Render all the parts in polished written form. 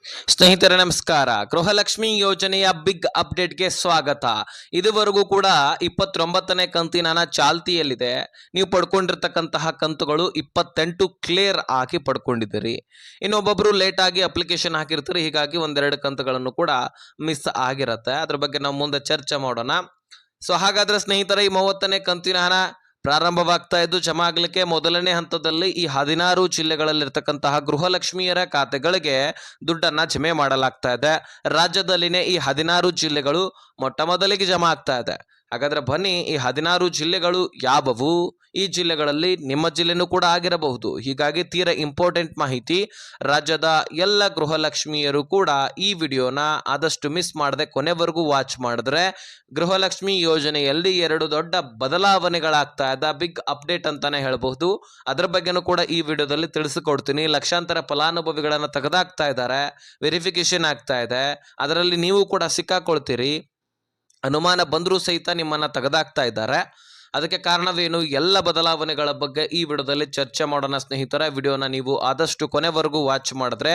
ಸ್ನೇಹಿತರೆ ನಮಸ್ಕಾರ. ಗೃಹಲಕ್ಷ್ಮಿ ಯೋಜನೆಯ ಬಿಗ್ ಅಪ್ಡೇಟ್ಗೆ ಸ್ವಾಗತ. ಇದುವರೆಗೂ ಕೂಡ 29ನೇ ಕಂತಿನ ಹಣ ಚಾಲ್ತಿಯಲ್ಲಿದೆ. ನೀವು ಪಡ್ಕೊಂಡಿರ್ತಕ್ಕಂತಹ ಕಂತುಗಳು 28 ಕ್ಲಿಯರ್ ಆಗಿ ಪಡ್ಕೊಂಡಿದ್ದೀರಿ. ಇನ್ನೊಬ್ಬೊಬ್ರು ಲೇಟ್ ಆಗಿ ಅಪ್ಲಿಕೇಶನ್ ಹಾಕಿರ್ತೀರಿ, ಹೀಗಾಗಿ ಒಂದೆರಡು ಕಂತುಗಳನ್ನು ಕೂಡ ಮಿಸ್ ಆಗಿರತ್ತೆ. ಅದ್ರ ಬಗ್ಗೆ ನಾವು ಮುಂದೆ ಚರ್ಚೆ ಮಾಡೋಣ. ಹಾಗಾದ್ರೆ ಸ್ನೇಹಿತರೆ, ಈ 30ನೇ ಕಂತಿನ ಹಣ ಪ್ರಾರಂಭವಾಗ್ತಾ ಇದ್ದು ಜಮಾ ಆಗ್ಲಿಕ್ಕೆ ಮೊದಲನೇ ಹಂತದಲ್ಲಿ ಈ 16 ಜಿಲ್ಲೆಗಳಲ್ಲಿರ್ತಕ್ಕಂತಹ ಗೃಹಲಕ್ಷ್ಮಿಯರ ಖಾತೆಗಳಿಗೆ ದುಡ್ಡನ್ನ ಜಮೆ ಮಾಡಲಾಗ್ತಾ ಇದೆ. ರಾಜ್ಯದಲ್ಲಿನೇ ಈ 16 ಜಿಲ್ಲೆಗಳು ಮೊಟ್ಟ ಮೊದಲಿಗೆ ಜಮಾ ಆಗ್ತಾ ಇದೆ. ಹಾಗಾದ್ರೆ ಬನ್ನಿ, ಈ 16 ಜಿಲ್ಲೆಗಳು ಯಾವುವು? ಈ ಜಿಲ್ಲೆಗಳಲ್ಲಿ ನಿಮ್ಮ ಜಿಲ್ಲೆನೂ ಕೂಡ ಆಗಿರಬಹುದು. ಹೀಗಾಗಿ ತೀರಾ ಇಂಪಾರ್ಟೆಂಟ್ ಮಾಹಿತಿ. ರಾಜ್ಯದ ಎಲ್ಲ ಗೃಹಲಕ್ಷ್ಮಿಯರು ಕೂಡ ಈ ವಿಡಿಯೋನ ಆದಷ್ಟು ಮಿಸ್ ಮಾಡದೆ ಕೊನೆವರೆಗೂ ವಾಚ್ ಮಾಡಿದ್ರೆ ಗೃಹಲಕ್ಷ್ಮಿ ಯೋಜನೆಯಲ್ಲಿ 2 ದೊಡ್ಡ ಬದಲಾವಣೆಗಳಾಗ್ತಾ ಇದೆ. ಬಿಗ್ ಅಪ್ಡೇಟ್ ಅಂತಾನೆ ಹೇಳಬಹುದು. ಅದರ ಬಗ್ಗೆನೂ ಕೂಡ ಈ ವಿಡಿಯೋದಲ್ಲಿ ತಿಳಿಸಿಕೊಡ್ತೀನಿ. ಲಕ್ಷಾಂತರ ಫಲಾನುಭವಿಗಳನ್ನ ತೆಗೆದಾಕ್ತಾ ಇದ್ದಾರೆ, ವೆರಿಫಿಕೇಶನ್ ಆಗ್ತಾ ಇದೆ. ಅದರಲ್ಲಿ ನೀವು ಕೂಡ ಸಿಕ್ಕಾಕೊಳ್ತೀರಿ. ಅನುಮಾನ ಬಂದರೂ ಸಹಿತ ನಿಮ್ಮನ್ನ ತೆಗೆದಾಕ್ತಾ ಇದ್ದಾರೆ. ಅದಕ್ಕೆ ಕಾರಣವೇನು? ಎಲ್ಲ ಬದಲಾವಣೆಗಳ ಬಗ್ಗೆ ಈ ವಿಡಿಯೋದಲ್ಲಿ ಚರ್ಚೆ ಮಾಡೋಣ ಸ್ನೇಹಿತರೆ. ವಿಡಿಯೋನ ನೀವು ಆದಷ್ಟು ಕೊನೆವರೆಗೂ ವಾಚ್ ಮಾಡಿದ್ರೆ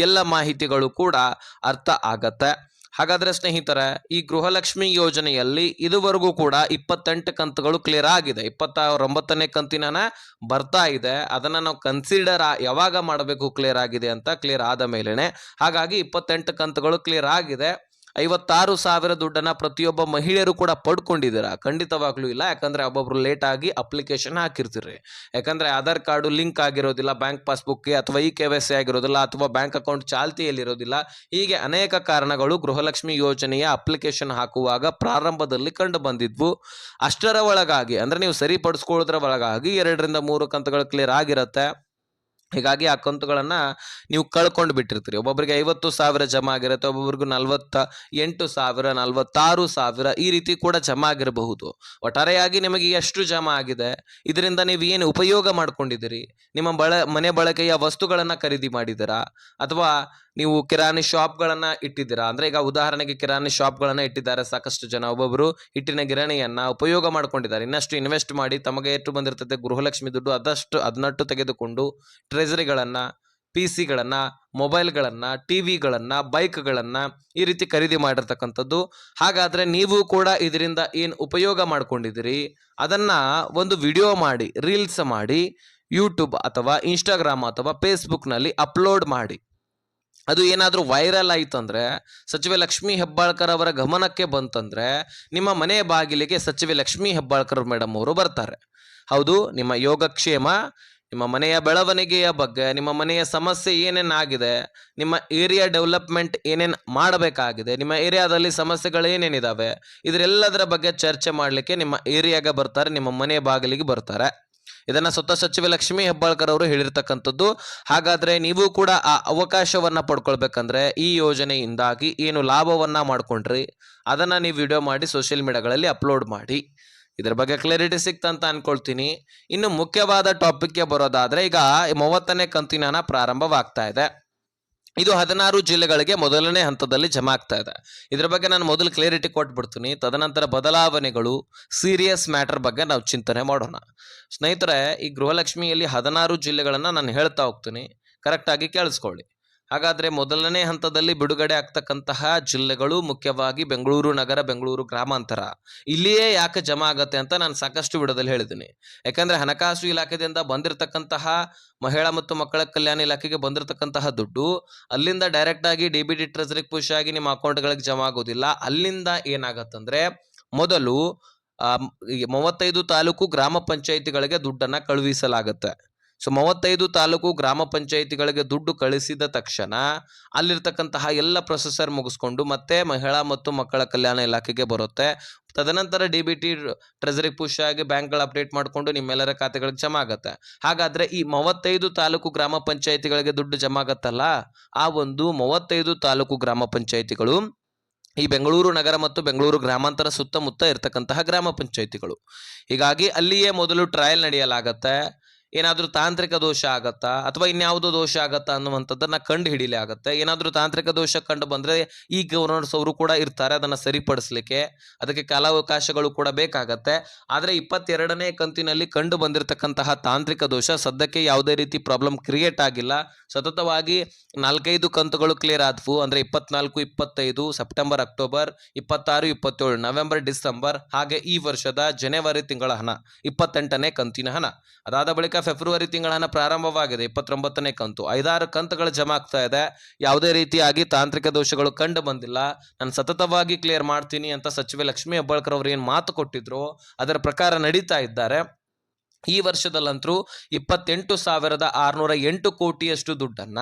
ಎಲ್ಲ ಮಾಹಿತಿಗಳು ಕೂಡ ಅರ್ಥ ಆಗತ್ತೆ. ಹಾಗಾದ್ರೆ ಸ್ನೇಹಿತರೆ, ಈ ಗೃಹಲಕ್ಷ್ಮಿ ಯೋಜನೆಯಲ್ಲಿ ಇದುವರೆಗೂ ಕೂಡ 28 ಕಂತುಗಳು ಕ್ಲಿಯರ್ ಆಗಿದೆ. 29ನೇ ಕಂತಿನ ಬರ್ತಾ ಇದೆ. ಅದನ್ನ ನಾವು ಕನ್ಸಿಡರ್ ಯಾವಾಗ ಮಾಡಬೇಕು ಕ್ಲಿಯರ್ ಆಗಿದೆ ಅಂತ? ಕ್ಲಿಯರ್ ಆದ ಮೇಲೆನೆ. ಹಾಗಾಗಿ 28 ಕಂತುಗಳು ಕ್ಲಿಯರ್ ಆಗಿದೆ. 56,000 ದುಡ್ಡನ್ನ ಪ್ರತಿಯೊಬ್ಬ ಮಹಿಳೆಯರು ಕೂಡ ಪಡ್ಕೊಂಡಿದ್ದೀರಾ? ಖಂಡಿತವಾಗ್ಲೂ ಇಲ್ಲ. ಯಾಕಂದ್ರೆ ಒಬ್ಬೊಬ್ರು ಲೇಟ್ ಆಗಿ ಅಪ್ಲಿಕೇಶನ್ ಹಾಕಿರ್ತೀರಿ. ಯಾಕಂದ್ರೆ ಆಧಾರ್ ಕಾರ್ಡು ಲಿಂಕ್ ಆಗಿರೋದಿಲ್ಲ ಬ್ಯಾಂಕ್ ಪಾಸ್ಬುಕ್ಗೆ, ಅಥವಾ KYC ಆಗಿರೋದಿಲ್ಲ, ಅಥವಾ ಬ್ಯಾಂಕ್ ಅಕೌಂಟ್ ಚಾಲ್ತಿಯಲ್ಲಿರೋದಿಲ್ಲ. ಹೀಗೆ ಅನೇಕ ಕಾರಣಗಳು ಗೃಹಲಕ್ಷ್ಮಿ ಯೋಜನೆಯ ಅಪ್ಲಿಕೇಶನ್ ಹಾಕುವಾಗ ಪ್ರಾರಂಭದಲ್ಲಿ ಕಂಡು ಬಂದಿದ್ವು. ಅಷ್ಟರ ಒಳಗಾಗಿ ಅಂದ್ರೆ ನೀವು ಸರಿಪಡಿಸ್ಕೊಳ್ಳೋದ್ರ ಒಳಗಾಗಿ 2ರಿಂದ 3 ಕಂತುಗಳು ಕ್ಲಿಯರ್ ಆಗಿರುತ್ತೆ. ಹೀಗಾಗಿ ಆ ಕಂತುಗಳನ್ನ ನೀವು ಕಳ್ಕೊಂಡು ಬಿಟ್ಟಿರ್ತೀರಿ. ಒಬ್ಬೊಬ್ಬರಿಗೆ 50,000 ಜಮಾ ಆಗಿರುತ್ತೆ, ಒಬ್ಬೊಬ್ರಿಗೂ 48,000, 46,000 ಈ ರೀತಿ ಕೂಡ ಜಮಾ ಆಗಿರಬಹುದು. ಒಟ್ಟಾರೆಯಾಗಿ ನಿಮಗೆ ಎಷ್ಟು ಜಮಾ ಆಗಿದೆ, ಇದರಿಂದ ನೀವು ಏನು ಉಪಯೋಗ ಮಾಡ್ಕೊಂಡಿದ್ದೀರಿ? ನಿಮ್ಮ ಮನೆ ಬಳಕೆಯ ವಸ್ತುಗಳನ್ನ ಖರೀದಿ ಮಾಡಿದ್ದೀರಾ, ಅಥವಾ ನೀವು ಕಿರಾಣಿ ಶಾಪ್ಗಳನ್ನ ಇಟ್ಟಿದ್ದೀರಾ? ಅಂದ್ರೆ ಈಗ ಉದಾಹರಣೆಗೆ ಕಿರಾಣಿ ಶಾಪ್ಗಳನ್ನ ಇಟ್ಟಿದ್ದಾರೆ ಸಾಕಷ್ಟು ಜನ. ಒಬ್ಬೊಬ್ರು ಹಿಟ್ಟಿನ ಗಿರಣಿಯನ್ನ ಉಪಯೋಗ ಮಾಡ್ಕೊಂಡಿದ್ದಾರೆ. ಇನ್ನಷ್ಟು ಇನ್ವೆಸ್ಟ್ ಮಾಡಿ ತಮಗೆ ಎಷ್ಟು ಬಂದಿರ್ತದೆ ಗೃಹಲಕ್ಷ್ಮಿ ದುಡ್ಡು ಅದನ್ನಟ್ಟು ತೆಗೆದುಕೊಂಡು ಟ್ರೆಜರಿಗಳನ್ನ, PC-ಗಳನ್ನ, ಮೊಬೈಲ್ಗಳನ್ನ, TV-ಗಳನ್ನ, ಬೈಕ್ಗಳನ್ನ ಈ ರೀತಿ ಖರೀದಿ ಮಾಡಿರ್ತಕ್ಕಂಥದ್ದು. ಹಾಗಾದ್ರೆ ನೀವು ಕೂಡ ಇದರಿಂದ ಏನು ಉಪಯೋಗ ಮಾಡ್ಕೊಂಡಿದ್ದೀರಿ? ಅದನ್ನ ಒಂದು ವಿಡಿಯೋ ಮಾಡಿ, ರೀಲ್ಸ್ ಮಾಡಿ, ಯೂಟ್ಯೂಬ್ ಅಥವಾ ಇನ್ಸ್ಟಾಗ್ರಾಮ್ ಅಥವಾ ಫೇಸ್ಬುಕ್ನಲ್ಲಿ ಅಪ್ಲೋಡ್ ಮಾಡಿ. ಅದು ಏನಾದರೂ ವೈರಲ್ ಆಯ್ತಂದ್ರೆ, ಸಚಿವೆ ಲಕ್ಷ್ಮೀ ಹೆಬ್ಬಾಳ್ಕರ್ ಅವರ ಗಮನಕ್ಕೆ ಬಂತಂದ್ರೆ, ನಿಮ್ಮ ಮನೆ ಬಾಗಿಲಿಗೆ ಸಚಿವೆ ಲಕ್ಷ್ಮೀ ಹೆಬ್ಬಾಳ್ಕರ್ ಮೇಡಮ್ ಅವರು ಬರ್ತಾರೆ. ಹೌದು, ನಿಮ್ಮ ಯೋಗಕ್ಷೇಮ, ನಿಮ್ಮ ಮನೆಯ ಬೆಳವಣಿಗೆಯ ಬಗ್ಗೆ, ನಿಮ್ಮ ಮನೆಯ ಸಮಸ್ಯೆ ಏನೇನಾಗಿದೆ, ನಿಮ್ಮ ಏರಿಯಾ ಡೆವಲಪ್ಮೆಂಟ್ ಏನೇನು ಮಾಡಬೇಕಾಗಿದೆ, ನಿಮ್ಮ ಏರಿಯಾದಲ್ಲಿ ಸಮಸ್ಯೆಗಳು ಏನೇನಿದಾವೆ, ಇದರೆಲ್ಲದರ ಬಗ್ಗೆ ಚರ್ಚೆ ಮಾಡಲಿಕ್ಕೆ ನಿಮ್ಮ ಏರಿಯಾಗೆ ಬರ್ತಾರೆ, ನಿಮ್ಮ ಮನೆಯ ಬಾಗಿಲಿಗೆ ಬರ್ತಾರೆ. ಇದನ್ನ ಸ್ವತಃ ಸಚಿವೆ ಲಕ್ಷ್ಮೀ ಹೆಬ್ಬಾಳ್ಕರ್ ಅವರು ಹೇಳಿರ್ತಕ್ಕಂಥದ್ದು. ಹಾಗಾದ್ರೆ ನೀವು ಕೂಡ ಆ ಅವಕಾಶವನ್ನ ಪಡ್ಕೊಳ್ಬೇಕಂದ್ರೆ ಈ ಯೋಜನೆಯಿಂದಾಗಿ ಏನು ಲಾಭವನ್ನ ಮಾಡ್ಕೊಂಡ್ರಿ ಅದನ್ನ ನೀವು ವಿಡಿಯೋ ಮಾಡಿ ಸೋಷಿಯಲ್ ಮೀಡಿಯಾಗಳಲ್ಲಿ ಅಪ್ಲೋಡ್ ಮಾಡಿ. ಇದ್ರ ಬಗ್ಗೆ ಕ್ಲಾರಿಟಿ ಸಿಕ್ತಂತ ಅನ್ಕೊಳ್ತೀನಿ. ಇನ್ನು ಮುಖ್ಯವಾದ ಟಾಪಿಕ್ಗೆ ಬರೋದಾದ್ರೆ, ಈಗ 30ನೇ ಕಂತಿನ ಹಣ ಪ್ರಾರಂಭವಾಗ್ತಾ ಇದೆ. ಇದು 16 ಜಿಲ್ಲೆಗಳಿಗೆ ಮೊದಲನೇ ಹಂತದಲ್ಲಿ ಜಮಾ ಆಗ್ತಾ ಇದೆ. ಇದ್ರ ಬಗ್ಗೆ ನಾನು ಮೊದಲು ಕ್ಲಾರಿಟಿ ಕೊಟ್ಬಿಡ್ತೀನಿ. ತದನಂತರ ಬದಲಾವಣೆಗಳು, ಸೀರಿಯಸ್ ಮ್ಯಾಟರ್ ಬಗ್ಗೆ ನಾವು ಚಿಂತನೆ ಮಾಡೋಣ. ಸ್ನೇಹಿತರೆ, ಈ ಗೃಹಲಕ್ಷ್ಮಿಯಲ್ಲಿ 16 ಜಿಲ್ಲೆಗಳನ್ನ ನಾನು ಹೇಳ್ತಾ ಹೋಗ್ತೀನಿ, ಕರೆಕ್ಟಾಗಿ ಕೇಳಿಸ್ಕೊಳ್ಳಿ. ಹಾಗಾದ್ರೆ ಮೊದಲನೇ ಹಂತದಲ್ಲಿ ಬಿಡುಗಡೆ ಆಗ್ತಕ್ಕಂತಹ ಜಿಲ್ಲೆಗಳು ಮುಖ್ಯವಾಗಿ ಬೆಂಗಳೂರು ನಗರ, ಬೆಂಗಳೂರು ಗ್ರಾಮಾಂತರ. ಇಲ್ಲಿಯೇ ಯಾಕೆ ಜಮಾ ಆಗತ್ತೆ ಅಂತ ನಾನು ಸಾಕಷ್ಟು ವಿಡಿಯೋದಲ್ಲಿ ಹೇಳಿದ್ದೀನಿ. ಯಾಕಂದ್ರೆ ಹಣಕಾಸು ಇಲಾಖೆಯಿಂದ ಬಂದಿರತಕ್ಕಂತಹ ಮಹಿಳಾ ಮತ್ತು ಮಕ್ಕಳ ಕಲ್ಯಾಣ ಇಲಾಖೆಗೆ ಬಂದಿರತಕ್ಕಂತಹ ದುಡ್ಡು ಅಲ್ಲಿಂದ ಡೈರೆಕ್ಟ್ ಆಗಿ DBT ಟ್ರೆಜರಿಗೆ ಪುಷ್ ಆಗಿ ನಿಮ್ಮ ಅಕೌಂಟ್ಗಳಿಗೆ ಜಮಾ ಆಗೋದಿಲ್ಲ. ಅಲ್ಲಿಂದ ಏನಾಗತ್ತಂದ್ರೆ, ಮೊದಲು 35 ತಾಲೂಕು ಗ್ರಾಮ ಪಂಚಾಯಿತಿಗಳಿಗೆ ದುಡ್ಡನ್ನ ಕಳುಹಿಸಲಾಗತ್ತೆ. 35 ತಾಲೂಕು ಗ್ರಾಮ ಪಂಚಾಯಿತಿಗಳಿಗೆ ದುಡ್ಡು ಕಳಿಸಿದ ತಕ್ಷಣ ಅಲ್ಲಿರ್ತಕ್ಕಂತಹ ಎಲ್ಲ ಪ್ರೊಸೆಸರ್ ಮುಗಿಸ್ಕೊಂಡು ಮತ್ತೆ ಮಹಿಳಾ ಮತ್ತು ಮಕ್ಕಳ ಕಲ್ಯಾಣ ಇಲಾಖೆಗೆ ಬರುತ್ತೆ. ತದನಂತರ DBT ಟ್ರೆಜರಿಗೆ ಪುಷ್ ಆಗಿ ಬ್ಯಾಂಕ್ಗಳ ಅಪ್ಡೇಟ್ ಮಾಡಿಕೊಂಡು ನಿಮ್ಮೆಲ್ಲರ ಖಾತೆಗಳಿಗೆ ಜಮಾ ಆಗತ್ತೆ. ಹಾಗಾದ್ರೆ ಈ 35 ತಾಲೂಕು ಗ್ರಾಮ ಪಂಚಾಯಿತಿಗಳಿಗೆ ದುಡ್ಡು ಜಮಾ ಆಗತ್ತಲ್ಲ, ಆ ಒಂದು 35 ತಾಲೂಕು ಗ್ರಾಮ ಪಂಚಾಯಿತಿಗಳು ಈ ಬೆಂಗಳೂರು ನಗರ ಮತ್ತು ಬೆಂಗಳೂರು ಗ್ರಾಮಾಂತರ ಸುತ್ತಮುತ್ತ ಇರತಕ್ಕಂತಹ ಗ್ರಾಮ ಪಂಚಾಯಿತಿಗಳು. ಹೀಗಾಗಿ ಅಲ್ಲಿಯೇ ಮೊದಲು ಟ್ರಯಲ್ ನಡೆಯಲಾಗತ್ತೆ. ಏನಾದರೂ ತಾಂತ್ರಿಕ ದೋಷ ಆಗತ್ತಾ ಅಥವಾ ಇನ್ಯಾವುದೋ ದೋಷ ಆಗತ್ತಾ ಅನ್ನುವಂಥದ್ದನ್ನ ಕಂಡು ಹಿಡಿಯಲಿ ಆಗತ್ತೆ. ಏನಾದರೂ ತಾಂತ್ರಿಕ ದೋಷ ಕಂಡು ಬಂದ್ರೆ ಈ ಗವರ್ನರ್ಸ್ ಅವರು ಕೂಡ ಇರ್ತಾರೆ ಅದನ್ನ ಸರಿಪಡಿಸ್ಲಿಕ್ಕೆ. ಅದಕ್ಕೆ ಕಾಲಾವಕಾಶಗಳು ಕೂಡ ಬೇಕಾಗತ್ತೆ. ಆದ್ರೆ 22ನೇ ಕಂತಿನಲ್ಲಿ ಕಂಡು ಬಂದಿರತಕ್ಕಂತಹ ತಾಂತ್ರಿಕ ದೋಷ ಸದ್ಯಕ್ಕೆ ಯಾವುದೇ ರೀತಿ ಪ್ರಾಬ್ಲಮ್ ಕ್ರಿಯೇಟ್ ಆಗಿಲ್ಲ. ಸತತವಾಗಿ 4-5 ಕಂತುಗಳು ಕ್ಲಿಯರ್ ಆದವು. ಅಂದ್ರೆ 24, 25, ಸೆಪ್ಟೆಂಬರ್, ಅಕ್ಟೋಬರ್, 26, 27, ನವೆಂಬರ್, ಡಿಸೆಂಬರ್, ಹಾಗೆ ಈ ವರ್ಷದ ಜನವರಿ ತಿಂಗಳ ಹಣ 28ನೇ ಕಂತಿನ ಹಣ. ಅದಾದ ಬಳಿಕ ಫೆಬ್ರವರಿ ತಿಂಗಳ ಹಣ ಪ್ರಾರಂಭವಾಗಿದೆ 29ನೇ ಕಂತು. 5-6 ಕಂತುಗಳು ಜಮಾ ಆಗ್ತಾ ಇದೆ. ಯಾವುದೇ ರೀತಿಯಾಗಿ ತಾಂತ್ರಿಕ ದೋಷಗಳು ಕಂಡು ಬಂದಿಲ್ಲ. ನಾನು ಸತತವಾಗಿ ಕ್ಲಿಯರ್ ಮಾಡ್ತೀನಿ ಅಂತ ಸಚಿವೆ ಲಕ್ಷ್ಮೀ ಹೆಬ್ಬಾಳ್ಕರ್ ಅವರು ಏನು ಮಾತು ಕೊಟ್ಟಿದ್ರು ಅದರ ಪ್ರಕಾರ ನಡೀತಾ ಇದ್ದಾರೆ. ಈ ವರ್ಷದಲ್ಲಂತರೂ 28,608 ಕೋಟಿಯಷ್ಟು ದುಡ್ಡನ್ನ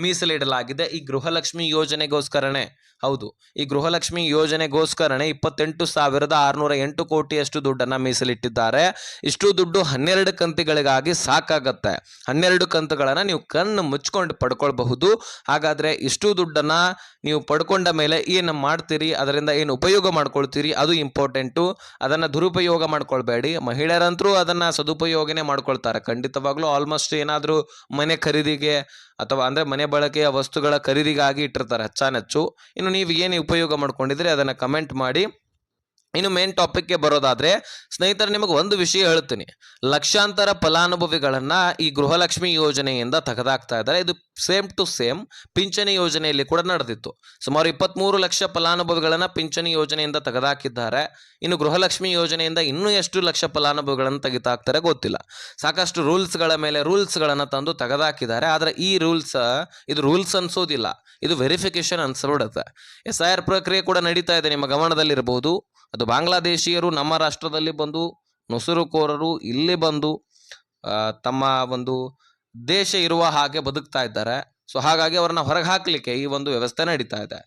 ಮೀಸಲಿಡಲಾಗಿದೆ ಈ ಗೃಹಲಕ್ಷ್ಮಿ ಯೋಜನೆಗೋಸ್ಕರನೇ. ಹೌದು, ಈ ಗೃಹಲಕ್ಷ್ಮಿ ಯೋಜನೆಗೋಸ್ಕರನೇ 28,608 ಕೋಟಿಯಷ್ಟು ದುಡ್ಡನ್ನ ಮೀಸಲಿಟ್ಟಿದ್ದಾರೆ. ಇಷ್ಟು ದುಡ್ಡು 12 ಕಂತಿಗಳಿಗಾಗಿ ಸಾಕಾಗತ್ತೆ. 12 ಕಂತುಗಳನ್ನ ನೀವು ಕಣ್ಣು ಮುಚ್ಕೊಂಡು ಪಡ್ಕೊಳ್ಬಹುದು. ಹಾಗಾದ್ರೆ ಇಷ್ಟು ದುಡ್ಡನ್ನ ನೀವು ಪಡ್ಕೊಂಡ ಮೇಲೆ ಏನು ಮಾಡ್ತೀರಿ, ಅದರಿಂದ ಏನು ಉಪಯೋಗ ಮಾಡ್ಕೊಳ್ತೀರಿ ಅದು ಇಂಪಾರ್ಟೆಂಟು. ಅದನ್ನ ದುರುಪಯೋಗ ಮಾಡ್ಕೊಳ್ಬೇಡಿ. ಮಹಿಳೆಯರಂತರೂ ಅದನ್ನ ಸದುಪಯೋಗನೇ ಮಾಡ್ಕೊಳ್ತಾರೆ ಖಂಡಿತವಾಗ್ಲೂ. ಆಲ್ಮೋಸ್ಟ್ ಏನಾದರೂ ಮನೆ ಖರೀದಿಗೆ ಅಥವಾ ಅಂದ್ರೆ ಮನೆ ಬಳಕೆಯ ವಸ್ತುಗಳ ಖರೀದಿಗಾಗಿ ಇಟ್ಟಿರ್ತಾರೆ ಹೆಚ್ಚಾನೆಚ್ಚು. ಇನ್ನು ನೀವು ಏನು ಉಪಯೋಗ ಮಾಡ್ಕೊಂಡಿದ್ರೆ ಅದನ್ನ ಕಮೆಂಟ್ ಮಾಡಿ. ಇನ್ನು ಮೇನ್ ಟಾಪಿಕ್ಗೆ ಬರೋದಾದ್ರೆ ಸ್ನೇಹಿತರೆ, ನಿಮಗೆ ಒಂದು ವಿಷಯ ಹೇಳ್ತೀನಿ. ಲಕ್ಷಾಂತರ ಫಲಾನುಭವಿಗಳನ್ನ ಈ ಗೃಹಲಕ್ಷ್ಮಿ ಯೋಜನೆಯಿಂದ ತೆಗೆದಾಕ್ತಾ ಇದ್ದಾರೆ. ಇದು ಸೇಮ್ ಟು ಸೇಮ್ ಪಿಂಚಣಿ ಯೋಜನೆಯಲ್ಲಿ ಕೂಡ ನಡೆದಿತ್ತು. ಸುಮಾರು 23 ಲಕ್ಷ ಫಲಾನುಭವಿಗಳನ್ನ ಪಿಂಚಣಿ ಯೋಜನೆಯಿಂದ ತೆಗೆದಾಕಿದ್ದಾರೆ. ಇನ್ನು ಗೃಹಲಕ್ಷ್ಮಿ ಯೋಜನೆಯಿಂದ ಇನ್ನೂ ಎಷ್ಟು ಲಕ್ಷ ಫಲಾನುಭವಿಗಳನ್ನು ತೆಗೆದಾಕ್ತಾರೆ ಗೊತ್ತಿಲ್ಲ. ಸಾಕಷ್ಟು ರೂಲ್ಸ್ಗಳ ಮೇಲೆ ರೂಲ್ಸ್ಗಳನ್ನು ತಂದು ತೆಗೆದಾಕಿದ್ದಾರೆ. ಆದರೆ ಈ ಇದು ರೂಲ್ಸ್ ಅನ್ಸೋದಿಲ್ಲ, ಇದು ವೆರಿಫಿಕೇಶನ್ ಅನ್ಸ್ಬಿಡುತ್ತೆ. SIR ಪ್ರಕ್ರಿಯೆ ಕೂಡ ನಡೀತಾ ಇದೆ, ನಿಮ್ಮ ಗಮನದಲ್ಲಿರಬಹುದು. ಅದು ಬಾಂಗ್ಲಾದೇಶೀಯರು ನಮ್ಮ ರಾಷ್ಟ್ರದಲ್ಲಿ ಬಂದು ನುಸುರುಕೋರರು ಇಲ್ಲಿ ಬಂದು ತಮ್ಮ ಒಂದು ದೇಶ ಇರುವ ಹಾಗೆ ಬದುಕ್ತಾ ಇದ್ದಾರೆ. ಸೊ ಹಾಗಾಗಿ ಅವರನ್ನ ಹೊರಗೆ ಹಾಕಲಿಕ್ಕೆ ಈ ಒಂದು ವ್ಯವಸ್ಥೆ ನಡೀತಾ ಇದೆ.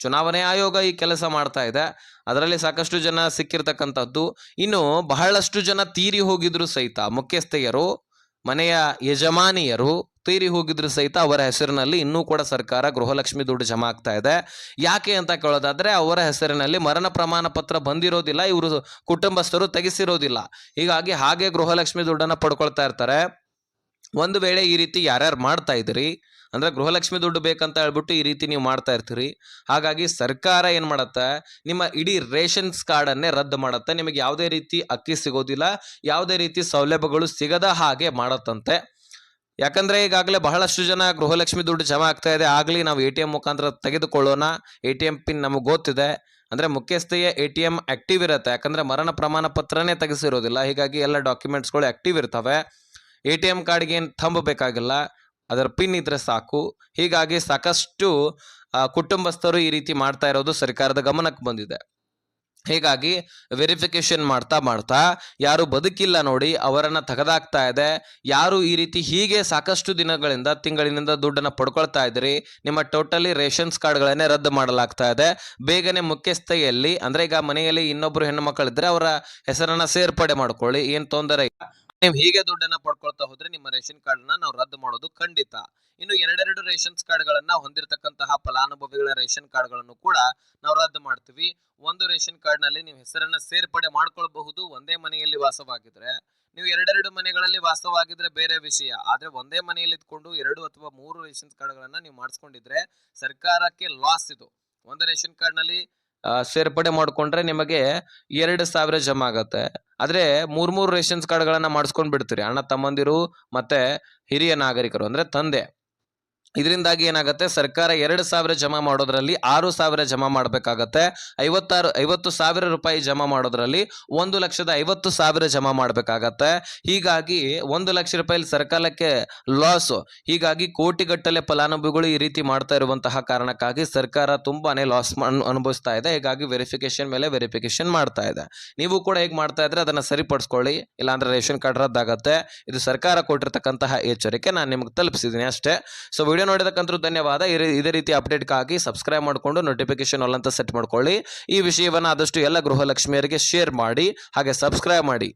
ಚುನಾವಣೆ ಆಯೋಗ ಈ ಕೆಲಸ ಮಾಡ್ತಾ ಇದೆ. ಅದರಲ್ಲಿ ಸಾಕಷ್ಟು ಜನ ಸಿಕ್ಕಿರ್ತಕ್ಕಂಥದ್ದು. ಇನ್ನು ಬಹಳಷ್ಟು ಜನ ತೀರಿ ಹೋಗಿದ್ರು ಸಹಿತ, ಮುಖ್ಯಸ್ಥೆಯರು, ಮನೆಯ ಯಜಮಾನಿಯರು ತೀರಿ ಹೋಗಿದ್ರು ಸಹಿತ ಅವರ ಹೆಸರಿನಲ್ಲಿ ಇನ್ನೂ ಕೂಡ ಸರ್ಕಾರ ಗೃಹಲಕ್ಷ್ಮಿ ದುಡ್ಡು ಜಮಾ ಆಗ್ತಾ ಇದೆ. ಯಾಕೆ ಅಂತ ಕೇಳೋದಾದ್ರೆ ಅವರ ಹೆಸರಿನಲ್ಲಿ ಮರಣ ಪ್ರಮಾಣ ಪತ್ರ ಬಂದಿರೋದಿಲ್ಲ, ಇವರು ಕುಟುಂಬಸ್ಥರು ತೆಗೆಸಿರೋದಿಲ್ಲ. ಹೀಗಾಗಿ ಹಾಗೆ ಗೃಹಲಕ್ಷ್ಮಿ ದುಡ್ಡನ್ನ ಪಡ್ಕೊಳ್ತಾ ಇರ್ತಾರೆ. ಒಂದು ವೇಳೆ ಈ ರೀತಿ ಯಾರ್ಯಾರು ಮಾಡ್ತಾ ಇದ್ದೀರಿ ಅಂದ್ರೆ ಗೃಹಲಕ್ಷ್ಮಿ ದುಡ್ಡು ಬೇಕಂತ ಹೇಳ್ಬಿಟ್ಟು ಈ ರೀತಿ ನೀವು ಮಾಡ್ತಾ ಇರ್ತೀರಿ. ಹಾಗಾಗಿ ಸರ್ಕಾರ ಏನ್ ಮಾಡತ್ತೆ, ನಿಮ್ಮ ಇಡೀ ರೇಷನ್ಸ್ ಕಾರ್ಡ್ ಅನ್ನೇ ರದ್ದು ಮಾಡತ್ತೆ. ನಿಮಗೆ ಯಾವುದೇ ರೀತಿ ಅಕ್ಕಿ ಸಿಗೋದಿಲ್ಲ, ಯಾವುದೇ ರೀತಿ ಸೌಲಭ್ಯಗಳು ಸಿಗದ ಹಾಗೆ ಮಾಡತ್ತಂತೆ. ಯಾಕಂದ್ರೆ ಈಗಾಗಲೇ ಬಹಳಷ್ಟು ಜನ ಗೃಹಲಕ್ಷ್ಮಿ ದುಡ್ಡು ಜಮಾ ಆಗ್ತಾ ಇದೆ. ಆಗ್ಲಿ ನಾವು ATM ಮುಖಾಂತರ ತೆಗೆದುಕೊಳ್ಳೋಣ, ATM ಪಿನ್ ನಮಗೆ ಗೊತ್ತಿದೆ ಅಂದ್ರೆ ಮುಖ್ಯಸ್ಥೆಯ ATM ಆಕ್ಟಿವ್ ಇರುತ್ತೆ. ಯಾಕಂದ್ರೆ ಮರಣ ಪ್ರಮಾಣ ಪತ್ರನೇ ತೆಗೆಸಿರೋದಿಲ್ಲ, ಹೀಗಾಗಿ ಎಲ್ಲ ಡಾಕ್ಯುಮೆಂಟ್ಸ್ಗಳು ಆಕ್ಟಿವ್ ಇರ್ತವೆ. ATM ಕಾರ್ಡ್ಗೆ ಏನು ಥಂಬ್ ಬೇಕಾಗಿಲ್ಲ, ಅದರ ಪಿನ್ ಇದ್ರೆ ಸಾಕು. ಹೀಗಾಗಿ ಸಾಕಷ್ಟು ಕುಟುಂಬಸ್ಥರು ಈ ರೀತಿ ಮಾಡ್ತಾ ಇರೋದು ಸರ್ಕಾರದ ಗಮನಕ್ಕೆ ಬಂದಿದೆ. ಹೀಗಾಗಿ ವೆರಿಫಿಕೇಶನ್ ಮಾಡ್ತಾ ಯಾರು ಬದುಕಿಲ್ಲ ನೋಡಿ ಅವರನ್ನ ತೆಗೆದಾಕ್ತಾ ಇದೆ. ಯಾರು ಈ ರೀತಿ ಹೀಗೆ ಸಾಕಷ್ಟು ದಿನಗಳಿಂದ ತಿಂಗಳಿನಿಂದ ದುಡ್ಡನ್ನ ಪಡ್ಕೊಳ್ತಾ ಇದ್ರಿ, ನಿಮ್ಮ ಟೋಟಲಿ ರೇಷನ್ಸ್ ಕಾರ್ಡ್ಗಳನ್ನೇ ರದ್ದು ಮಾಡಲಾಗ್ತಾ ಇದೆ. ಬೇಗನೆ ಮುಖ್ಯಸ್ಥೆಯಲ್ಲಿ ಅಂದ್ರೆ ಈಗ ಮನೆಯಲ್ಲಿ ಇನ್ನೊಬ್ರು ಹೆಣ್ಣು ಮಕ್ಕಳಿದ್ರೆ ಅವರ ಹೆಸರನ್ನ ಸೇರ್ಪಡೆ ಮಾಡ್ಕೊಳ್ಳಿ, ಏನ್ ತೊಂದರೆ ಇಲ್ಲ. ನೀವು ಹೀಗೆ ದುಡ್ಡನ್ನ ಪಡ್ಕೊಳ್ತಾ ಹೋದ್ರೆ ನಿಮ್ಮ ರೇಷನ್ ಕಾರ್ಡ್ನ ನಾವು ರದ್ದು ಮಾಡೋದು ಖಂಡಿತ. ಇನ್ನು 2 ರೇಷನ್ಸ್ ಕಾರ್ಡ್ಗಳನ್ನ ಹೊಂದಿರತಕ್ಕಂತಹ ಫಲಾನುಭವಿಗಳ ರೇಷನ್ ಕಾರ್ಡ್ಗಳನ್ನು ಕೂಡ ನಾವು ರದ್ದು ಮಾಡ್ತೀವಿ. ಒಂದು ರೇಷನ್ ಕಾರ್ಡ್ ನಲ್ಲಿ ನೀವು ಹೆಸರನ್ನ ಸೇರ್ಪಡೆ ಮಾಡ್ಕೊಳ್ಬಹುದು ಒಂದೇ ಮನೆಯಲ್ಲಿ ವಾಸವಾಗಿದ್ರೆ. ನೀವು 2 ಮನೆಗಳಲ್ಲಿ ವಾಸವಾಗಿದ್ರೆ ಬೇರೆ ವಿಷಯ. ಆದ್ರೆ ಒಂದೇ ಮನೆಯಲ್ಲಿ ಇದ್ಕೊಂಡು 2 ಅಥವಾ 3 ರೇಷನ್ ಕಾರ್ಡ್ಗಳನ್ನ ನೀವು ಮಾಡಿಸ್ಕೊಂಡಿದ್ರೆ ಸರ್ಕಾರಕ್ಕೆ ಲಾಸ್. ಇದು ಒಂದು ರೇಷನ್ ಕಾರ್ಡ್ ನಲ್ಲಿ ಸೇರ್ಪಡೆ ಮಾಡ್ಕೊಂಡ್ರೆ ನಿಮಗೆ 2,000 ಜಮಾ ಆಗತ್ತೆ. ಆದ್ರೆ 3 ರೇಷನ್ಸ್ ಕಾರ್ಡ್ಗಳನ್ನ ಮಾಡಿಸ್ಕೊಂಡ್ ಬಿಡ್ತೀರಿ, ಅಣ್ಣ ತಮ್ಮಂದಿರು ಮತ್ತೆ ಹಿರಿಯ ನಾಗರಿಕರು ಅಂದ್ರೆ ತಂದೆ. ಇದರಿಂದಾಗಿ ಏನಾಗುತ್ತೆ, ಸರ್ಕಾರ 2,000 ಜಮಾ ಮಾಡೋದ್ರಲ್ಲಿ 6,000 ಜಮಾ ಮಾಡಬೇಕಾಗತ್ತೆ. 50,000 ರೂಪಾಯಿ ಜಮಾ ಮಾಡೋದ್ರಲ್ಲಿ 1,50,000 ಜಮಾ ಮಾಡಬೇಕಾಗತ್ತೆ. ಹೀಗಾಗಿ 1 ಲಕ್ಷ ರೂಪಾಯಿ ಸರ್ಕಾರಕ್ಕೆ ಲಾಸ್. ಹೀಗಾಗಿ ಕೋಟಿಗಟ್ಟಲೆ ಫಲಾನುಭವಿಗಳು ಈ ರೀತಿ ಮಾಡ್ತಾ ಇರುವಂತಹ ಕಾರಣಕ್ಕಾಗಿ ಸರ್ಕಾರ ತುಂಬಾನೇ ಲಾಸ್ ಅನುಭವಿಸ್ತಾ ಇದೆ. ಹೀಗಾಗಿ ವೆರಿಫಿಕೇಶನ್ ಮೇಲೆ ವೆರಿಫಿಕೇಶನ್ ಮಾಡ್ತಾ ಇದೆ. ನೀವು ಕೂಡ ಹೇಗೆ ಮಾಡ್ತಾ ಇದ್ರೆ ಅದನ್ನ ಸರಿಪಡಿಸ್ಕೊಳ್ಳಿ, ಇಲ್ಲಾಂದ್ರೆ ರೇಷನ್ ಕಾರ್ಡ್ ರದ್ದಾಗತ್ತೆ. ಇದು ಸರ್ಕಾರ ಕೊಟ್ಟಿರ್ತಕ್ಕಂತಹ ಎಚ್ಚರಿಕೆ ನಾನು ನಿಮ್ಗೆ ತಲುಪಿಸಿದ್ದೀನಿ ಅಷ್ಟೇ. ಸೊ ವಿಡಿಯೋ ನೋಡಿದಕ್ಕಂತೂ ಧನ್ಯವಾದ. ಇದೇ ರೀತಿ ಅಪ್ಡೇಟ್ಗಾಗಿ ಸಬ್ಸ್ಕ್ರೈಬ್ ಮಾಡಿಕೊಂಡು ನೋಟಿಫಿಕೇಶನ್ ಆಲ್ ಅಂತ ಸೆಟ್ ಮಾಡ್ಕೊಳ್ಳಿ. ಈ ವಿಷಯವನ್ನು ಆದಷ್ಟು ಎಲ್ಲ ಗೃಹಲಕ್ಷ್ಮಿಯರಿಗೆ ಶೇರ್ ಮಾಡಿ, ಹಾಗೆ ಸಬ್ಸ್ಕ್ರೈಬ್ ಮಾಡಿ.